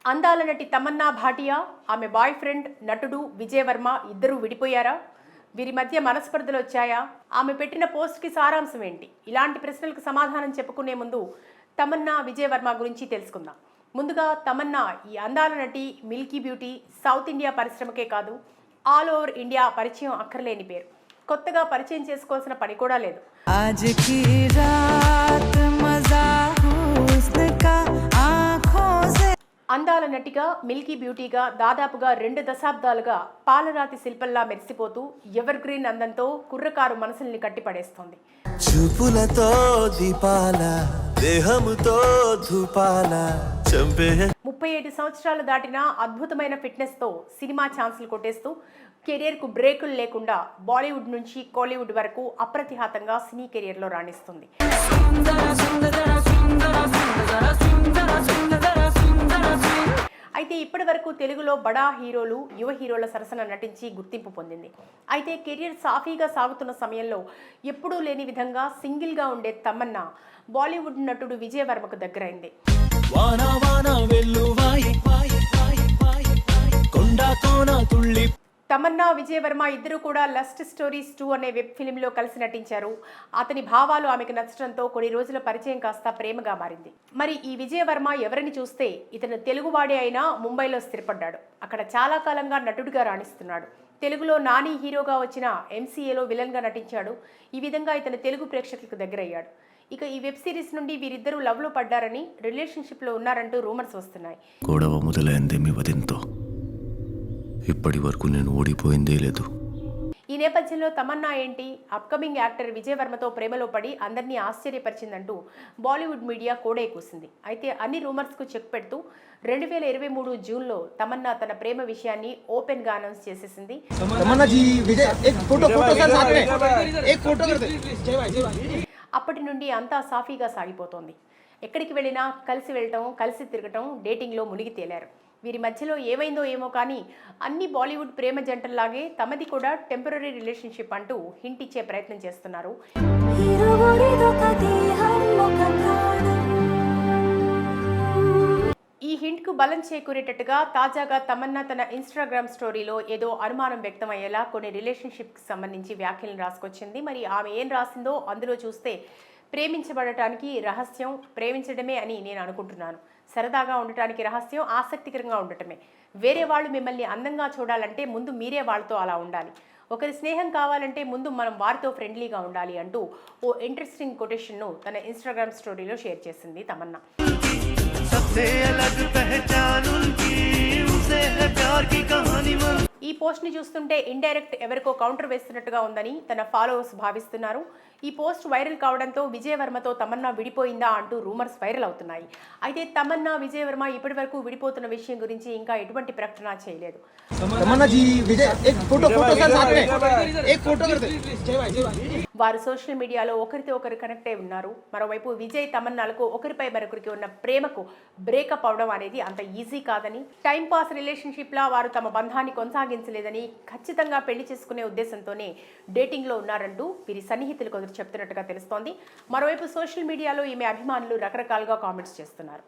అందాల నటి తమన్నా భాటియా ఆమె బాయ్ ఫ్రెండ్ నటుడు విజయ్ వర్మ ఇద్దరూ విడిపోయారా? వీరి మధ్య మనస్పర్ధలు వచ్చాయా? ఆమె పెట్టిన పోస్ట్కి సారాంశం ఏంటి? ఇలాంటి ప్రశ్నలకు సమాధానం చెప్పుకునే ముందు తమన్నా విజయ్ వర్మ గురించి తెలుసుకుందాం. ముందుగా తమన్నా ఈ అందాల నటి, మిల్కీ బ్యూటీ, సౌత్ ఇండియా పరిశ్రమకే కాదు ఆల్ ఓవర్ ఇండియా పరిచయం అక్కర్లేని పేరు. కొత్తగా పరిచయం చేసుకోవాల్సిన పని కూడా లేదు. అందాల నటిగా, మిల్కీ బ్యూటీగా దాదాపుగా 2 దశాబ్దాలుగా పాలరాతి శిల్పంలా మెరిసిపోతూ ఎవర్ గ్రీన్ అందంతో కుర్రకారు మనసుల్ని కట్టిపడేస్తోంది. చూపులతో దీపాల, దేహముతో ధూపాల 35 సంవత్సరాలు దాటిన అద్భుతమైన ఫిట్నెస్తో సినిమా ఛాన్సులు కొట్టేస్తూ కెరియర్కు బ్రేకులు లేకుండా బాలీవుడ్ నుంచి కోలీవుడ్ వరకు అప్రతిహాతంగా సినీ కెరియర్లో రాణిస్తుంది. అయితే ఇప్పటి వరకు తెలుగులో బడా హీరోలు, యువ హీరోల సరసన నటించి గుర్తింపు పొందింది. అయితే కెరియర్ సాఫీగా సాగుతున్న సమయంలో ఎప్పుడూ లేని విధంగా సింగిల్గా ఉండే తమన్నా బాలీవుడ్ నటుడు విజయ్ వర్మకు దగ్గరైంది. తమన్నా, విజయ్ వర్మ ఇద్దరు కూడా లస్ట్ స్టోరీస్ 2 అనే వెబ్ ఫిలింలో కలిసి నటించారు. అతని భావాలు ఆమెకు నచ్చడంతో కొన్ని రోజుల పరిచయం కాస్త ప్రేమగా మారింది. మరి ఈ విజయ్ వర్మ ఎవరిని చూస్తే ఇతను తెలుగువాడే అయినా ముంబైలో స్థిరపడ్డాడు. అక్కడ చాలా కాలంగా నటుడిగా రాణిస్తున్నాడు. తెలుగులో నాని హీరోగా వచ్చిన ఎంసీఏలో విలన్గా నటించాడు. ఈ విధంగా ఇతను తెలుగు ప్రేక్షకులకు దగ్గరయ్యాడు. ఇక ఈ వెబ్ సిరీస్ నుండి వీరిద్దరూ లవ్లో పడ్డారని, రిలేషన్షిప్లో ఉన్నారంటూ రూమర్స్ వస్తున్నాయి. గొడవ మొదలైంది మీ వదినతో. ఇప్పటి వరకు నేను ఓడిపోయిందే లేదు. ఈ నేపథ్యంలో తమన్నా ఏంటి, అప్కమింగ్ యాక్టర్ విజయ్ వర్మతో ప్రేమలో పడి అందరినీ ఆశ్చర్యపరిచిందంటూ బాలీవుడ్ మీడియా కోడే కూసింది. అయితే అన్ని రూమర్స్కు చెక్ పెడుతూ 2023 జూన్లో తమన్నా తన ప్రేమ విషయాన్ని ఓపెన్గా అనౌన్స్ చేసేసింది. అప్పటి నుండి అంతా సాఫీగా సాగిపోతోంది. ఎక్కడికి వెళ్ళినా కలిసి వెళ్ళటం, కలిసి తిరగటం, డేటింగ్లో మునిగి తేలారు. వీరి మధ్యలో ఏమైందో ఏమో కానీ అన్ని బాలీవుడ్ ప్రేమ జంటల్లాగే తమది కూడా టెంపరరీ రిలేషన్షిప్ అంటూ హింట్ ఇచ్చే ప్రయత్నం చేస్తున్నారు. ఈ హింట్కు బలం చేకూరేటట్టుగా తాజాగా తమన్నా తన ఇన్స్టాగ్రామ్ స్టోరీలో ఏదో అనుమానం వ్యక్తమయ్యేలా కొన్ని రిలేషన్షిప్కి సంబంధించి వ్యాఖ్యలను రాసుకొచ్చింది. మరి ఆమె ఏం రాసిందో అందులో చూస్తే ప్రేమించబడటానికి రహస్యం ప్రేమించడమే అని నేను అనుకుంటున్నాను. సరదాగా ఉండటానికి రహస్యం ఆసక్తికరంగా ఉండటమే. వేరే వాళ్ళు మిమ్మల్ని అందంగా చూడాలంటే ముందు మీరే వాళ్ళతో అలా ఉండాలి. ఒకరి స్నేహం కావాలంటే ముందు మనం వారితో ఫ్రెండ్లీగా ఉండాలి అంటూ ఓ ఇంట్రెస్టింగ్ కొటేషన్ను తన ఇన్స్టాగ్రామ్ స్టోరీలో షేర్ చేసింది తమన్నా. ఈ పోస్ట్ని చూస్తుంటే ఇండైరెక్ట్ ఎవరికో కౌంటర్ వేస్తున్నట్టుగా ఉందని తన ఫాలోవర్స్ భావిస్తున్నారు. ఈ పోస్ట్ వైరల్ కావడంతో విజయ్ వర్మతో తమన్నా విడిపోయిందా అంటూ రూమర్స్ వైరల్ అవుతున్నాయి. అయితే తమన్నా, విజయ్ వర్మ ఇప్పటి వరకు విడిపోతున్న విషయం గురించి ఇంకా ఎటువంటి ప్రకటన చేయలేదు. వారు సోషల్ మీడియాలో ఒకరితో ఒకరు కనెక్ట్ అయి ఉన్నారు. మరోవైపు విజయ్, తమన్నాలకు ఒకరిపై మరొకరికి ఉన్న ప్రేమకు బ్రేకప్ అవడం అనేది అంత ఈజీ కాదని, టైంపాస్ రిలేషన్షిప్లా వారు తమ బంధాన్ని కొనసాగించలేదని, ఖచ్చితంగా పెళ్లి చేసుకునే ఉద్దేశంతోనే డేటింగ్లో ఉన్నారంటూ వీరి సన్నిహితులు కొందరు చెప్తున్నట్టుగా తెలుస్తోంది. మరోవైపు సోషల్ మీడియాలో ఈమె అభిమానులు రకరకాలుగా కామెంట్స్ చేస్తున్నారు.